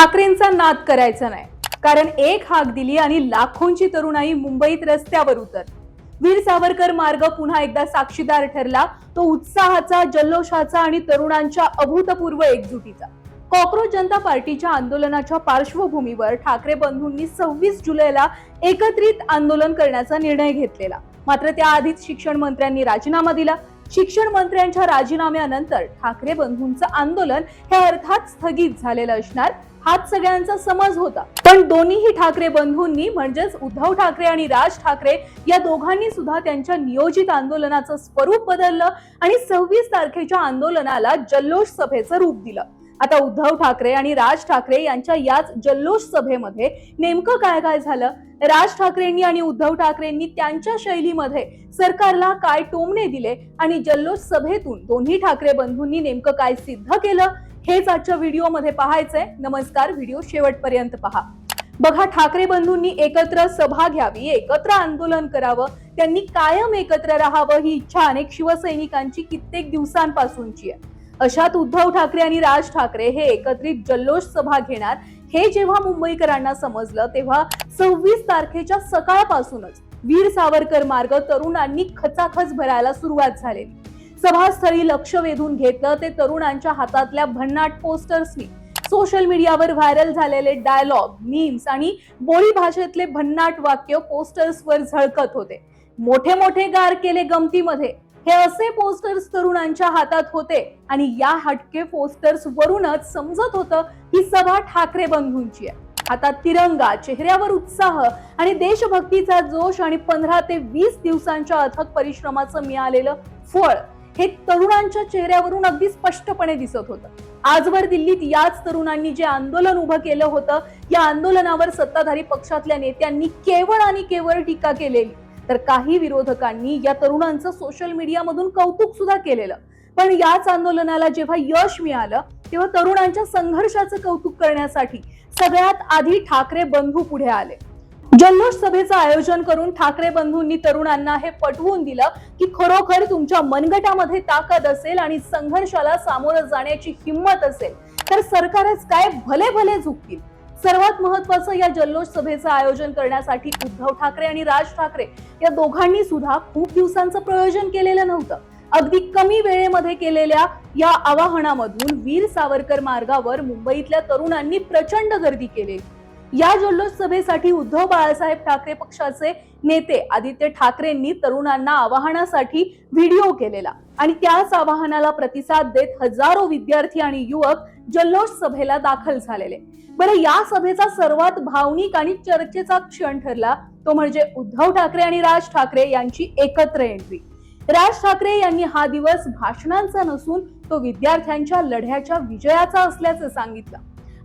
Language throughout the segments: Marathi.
ठाकरेंचा नाद करायचा नाही, कारण एक हाक दिली आणि लाखोंची तरुणाई मुंबईत रस्त्यावर उतर. वीर सावरकर मार्ग पुन्हा एकदा साक्षीदार ठरला, तो उत्साहाचा, जल्लोषाचा आणि तरुणांच्या अभूतपूर्व एकजुटीचा. कॉक्रोच जनता पार्टीच्या आंदोलनाच्या पार्श्वभूमीवर ठाकरे बंधूंनी 26 जुलैला एकत्रित आंदोलन करण्याचा निर्णय घेतलेला. मात्र त्याआधीच शिक्षण मंत्र्यांनी राजीनामा दिला. शिक्षण मंत्र्यांच्या राजीनाम्यानंतर ठाकरे बंधूंचं आंदोलन हे अर्थात स्थगित झालेलं असणार, हाच सगळ्यांचा समज होता. पण दोन्हीही ठाकरे बंधूंनी म्हणजेच उद्धव ठाकरे आणि राज ठाकरे या दोघांनी सुद्धा त्यांच्या नियोजित आंदोलनाचं स्वरूप बदललं आणि 26 तारखेच्या आंदोलनाला जल्लोष सभेचं रूप दिलं. आता उद्धव ठाकरे आणि राज ठाकरे यांच्या याच जल्लोष सभेमध्ये नेमकं काय काय झालं, राज ठाकरेंनी आणि उद्धव ठाकरेंनी त्यांच्या शैलीमध्ये सरकारला काय टोमणे दिले आणि जल्लोष सभेतून दोन्ही ठाकरे बंधूंनी नेमकं काय सिद्ध केलं, हेच आजच्या व्हिडिओमध्ये पाहायचंय. नमस्कार, व्हिडिओ शेवटपर्यंत पहा. बघा, ठाकरे बंधूंनी एकत्र सभा घ्यावी, एकत्र आंदोलन करावं, त्यांनी कायम एकत्र राहावं ही इच्छा अनेक शिवसैनिकांची कित्येक दिवसांपासूनची आहे. अशात उद्धव ठाकरे आणि राज ठाकरे हे एकत्रित जल्लोष सभा घेणार हे जेव्हा मुंबईकरांना समजलं, तेव्हा 26 तारखेच्या सकाळपासूनच वीर सावरकर मार्ग तरुणांनी खचाखच भरायला सुरुवात झाली. सभास्थळी लक्ष वेधून घेतलं ते तरुणांच्या हातातल्या भन्नाट पोस्टर्सनी. सोशल मीडियावर व्हायरल झालेले डायलॉग, मीम्स आणि बोली भाषेतले भन्नाट वाक्य पोस्टर्सवर झळकत होते. मोठे मोठे गार केले गमतीमध्ये, हे असे पोस्टर्स तरुणांच्या हातात होते आणि या हटके पोस्टर्स वरूनच समजत होतं ही सभा ठाकरे बंधूंची आहे. हातात तिरंगा, चेहऱ्यावर उत्साह आणि देशभक्तीचा जोश आणि 15 ते 20 दिवसांच्या अथक परिश्रमाचं मिळालेलं फळ हे तरुणांच्या चेहऱ्यावरून अगदी स्पष्टपणे दिसत होतं. आजवर दिल्लीत याच तरुणांनी जे आंदोलन उभं केलं होतं, या आंदोलनावर सत्ताधारी पक्षातल्या नेत्यांनी केवळ आणि केवळ टीका केलेली, तर काही विरोधकांनी या तरुणांचं सोशल मीडियामधून कौतुक सुद्धा केलेलं. पण याच आंदोलनाला जेव्हा यश मिळालं, तेव्हा तरुणांच्या संघर्षाचं कौतुक करण्यासाठी सगळ्यात आधी ठाकरे बंधू पुढे आले. जल्लोष सभेचं आयोजन करून ठाकरे बंधूंनी तरुणांना हे पटवून दिलं की खरोखर तुमच्या मनगटामध्ये ताकद असेल आणि संघर्षाला सामोरं जाण्याची हिंमत असेल तर सरकारच काय भले भले झुकतील. सर्वात महत्वाचं, या जल्लोष सभेचं आयोजन करण्यासाठी उद्धव ठाकरे आणि राज ठाकरे या दोघांनी सुद्धा खूप दिवसांचं प्रयोजन केलेलं नव्हतं. अगदी कमी वेळेमध्ये केलेल्या या आवाहनामधून वीर सावरकर मार्गावर मुंबईतल्या तरुणांनी प्रचंड गर्दी केली. या जल्लोष सभेसाठी उद्धव बाळासाहेब ठाकरे पक्षाचे नेते आदित्य ठाकरेंनी तरुणांना आवाहनासाठी व्हिडिओ केलेला आणि त्याच आवाहनाला प्रतिसाद देत हजारो विद्यार्थी आणि युवक जल्लोष सभेला दाखल झालेले. बरं, या सभेचा सर्वात भावनिक आणि चर्चेचा क्षण ठरला तो म्हणजे उद्धव ठाकरे आणि राज ठाकरे यांची एकत्र एंट्री. राज ठाकरे यांनी हा दिवस भाषणांचा नसून तो विद्यार्थ्यांच्या लढ्याच्या विजयाचा असल्याचं सांगितलं.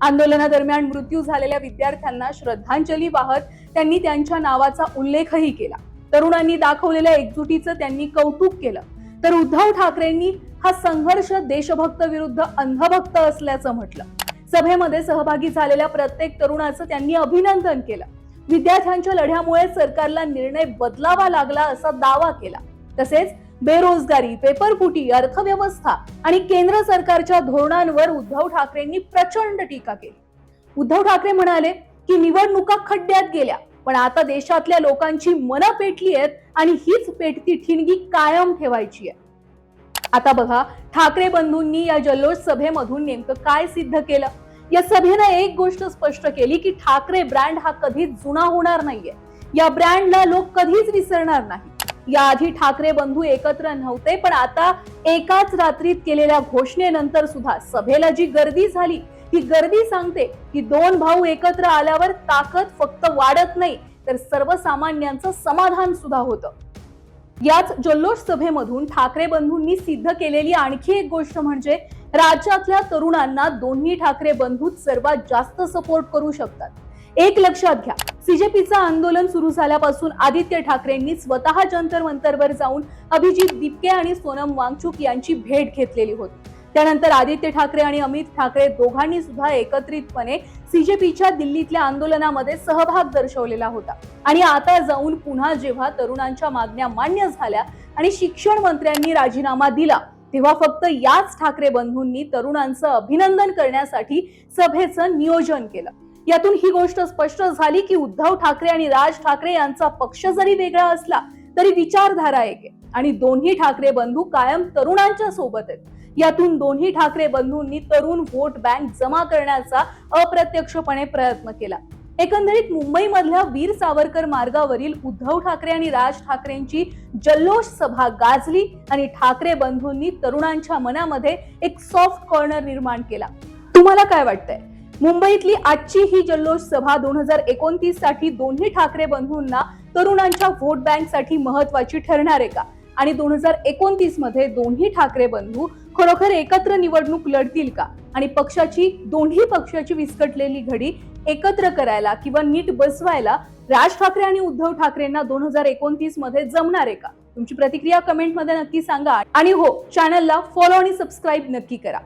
आंदोलनादरम्यान मृत्यू झालेल्या विद्यार्थ्यांना श्रद्धांजली वाहत त्यांनी त्यांच्या नावाचा उल्लेखही केला. तरुणांनी दाखवलेल्या एकजुटीचं त्यांनी कौतुक केलं. तर उद्धव ठाकरेंनी हा संघर्ष देशभक्त विरुद्ध अंधभक्त असल्याचं म्हटलं. सभेमध्ये सहभागी झालेल्या प्रत्येक तरुणाचं त्यांनी अभिनंदन केलं. विद्यार्थ्यांच्या लढ्यामुळे सरकारला निर्णय बदलावा लागला असा दावा केला. तसेच बेरोजगारी, पेपरफुटी, अर्थव्यवस्था आणि केंद्र सरकारच्या धोरणांवर उद्धव ठाकरेंनी प्रचंड टीका केली. उद्धव ठाकरे म्हणाले की निवडणुका खड्ड्यात गेल्या, पण आता देशातल्या लोकांची मनं पेटली आहेत आणि हीच पेटती ठिणगी कायम ठेवायची आहे. आता बघा, ठाकरे बंधूंनी या जल्लोष सभेमधून नेमकं काय सिद्ध केलं. या सभेनं एक गोष्ट स्पष्ट केली की ठाकरे ब्रँड हा कधीच जुना होणार नाहीये. या ब्रँडला लोक कधीच विसरणार नाही. याआधी ठाकरे बंधू एकत्र नव्हते, पण आता एकाच रात्रीत केलेल्या घोषणेनंतर सुद्धा सभेला जी गर्दी झाली ती गर्दी सांगते की दोन भाऊ एकत्र आल्यावर ताकद फक्त वाढत नाही तर सर्वसामान्यांचं समाधान सुद्धा होतं. याच जल्लोष सभेमधून ठाकरे बंधूंनी सिद्ध केलेली आणखी एक गोष्ट म्हणजे राज्यातल्या तरुणांना दोन्ही ठाकरे बंधूच सर्वात जास्त सपोर्ट करू शकतात. एक लक्षात घ्या, सीजेपीचं आंदोलन सुरू झाल्यापासून आदित्य ठाकरेंनी स्वतः जंतर मंतरवर जाऊन अभिजित दिपके आणि सोनम वांगचुक यांची भेट घेतलेली होती. त्यानंतर आदित्य ठाकरे आणि अमित ठाकरे दोघांनी सुद्धा एकत्रितपणे सीजेपीच्या दिल्लीतल्या आंदोलनामध्ये सहभाग दर्शवलेला होता. आणि आता जाऊन पुन्हा जेव्हा तरुणांच्या मागण्या मान्य झाल्या आणि शिक्षण मंत्र्यांनी राजीनामा दिला, तेव्हा फक्त याच ठाकरे बंधूंनी तरुणांचं अभिनंदन करण्यासाठी सभेचं नियोजन केलं. यातून ही गोष्ट स्पष्ट झाली की उद्धव ठाकरे आणि राज ठाकरे यांचा पक्ष जरी वेगळा असला तरी विचारधारा एक आहे आणि दोन्ही ठाकरे बंधू कायम तरुणांच्या सोबत आहेत. यातून दोन्ही ठाकरे बंधूंनी तरुण वोट बँक जमा करण्याचा अप्रत्यक्षपणे प्रयत्न केला. एकंदरीत मुंबईमधल्या वीर सावरकर मार्गावरील उद्धव ठाकरे आणि राज ठाकरेंची जल्लोष सभा गाजली आणि ठाकरे बंधूंनी तरुणांच्या मनामध्ये एक सॉफ्ट कॉर्नर निर्माण केला. तुम्हाला काय वाटतंय? मुंबईतली आजची ही जल्लोष सभा 2029 साठी दोन्ही ठाकरे बंधूंना तरुणांच्या वोट बँक साठी महत्वाची ठरणार आहे का? आणि 2029 मध्ये दोन्ही ठाकरे बंधू खरोखर एकत्र निवडणूक लढतील का? आणि दोन्ही पक्षाची विस्कटलेली घडी एकत्र करायला किंवा नीट बसवायला राज ठाकरे आणि उद्धव ठाकरेंना 2029 मध्ये जमणार आहे का? तुमची प्रतिक्रिया कमेंट मध्ये नक्की सांगा आणि हो, चॅनलला फॉलो आणि सबस्क्राईब नक्की करा.